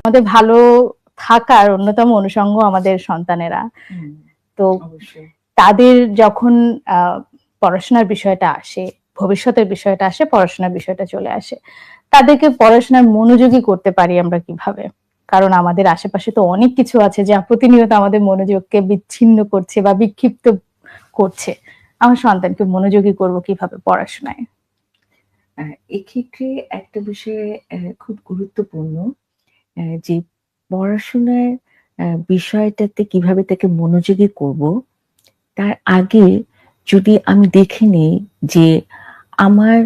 আমাদের ভালো থাকার অন্যতম অনুষঙ্গ আমাদের সন্তানেরা। তো তাদের যখন পড়াশোনার বিষয়টা আসে, ভবিষ্যতের বিষয়টা আসে, পড়াশোনার বিষয়টা চলে আসে, তাদেরকে পড়াশোনার মনোযোগী করতে পারি আমরা কিভাবে? কারণ আমাদের আশেপাশে তো অনেক কিছু আছে যা প্রতিনিয়ত আমাদের মনোযোগকে বিচ্ছিন্ন করছে বা বিক্ষিপ্ত করছে। আমার সন্তানকে মনোযোগী করব কিভাবে পড়াশোনায়? এক্ষেত্রে একটা বিষয় খুব গুরুত্বপূর্ণ, যে পড়াশোনার বিষয়টাতে কিভাবে তাকে মনোযোগী করব, তার আগে যদি আমি দেখে নেই যে আমার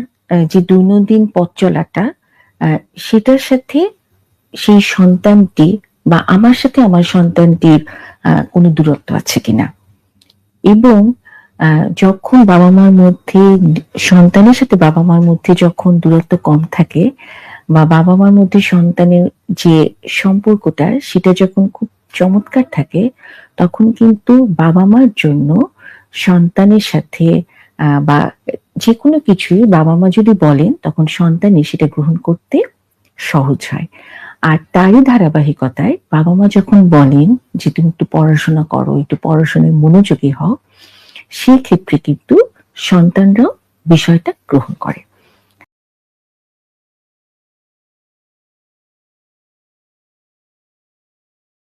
যে দৈনন্দিন পথ চলাটা, সেটার সাথে সেই সন্তানটি বা আমার সাথে আমার সন্তানটির কোনো দূরত্ব আছে কিনা। এবং যখন বাবা-মার মধ্যে, সন্তানের সাথে বাবা-মার মধ্যে যখন দূরত্ব কম থাকে বা বাবা-মার মধ্যে সন্তানের যে সম্পর্কটা সেটা যখন খুব চমৎকার থাকে, তখন কিন্তু বাবা-মার জন্য সন্তানের সাথে বা যেকোনো কিছুই বাবা-মা যদি বলেন তখন সন্তানই সেটা গ্রহণ করতে সহজ হয়। আর তারই ধারাবাহিকতায় বাবা-মা যখন বলেন যে, "তুমি একটু পড়াশোনা করো, একটু পড়াশোনায় মনোযোগী হও", সেক্ষেত্রে কিন্তু সন্তানরাও বিষয়টা গ্রহণ করে।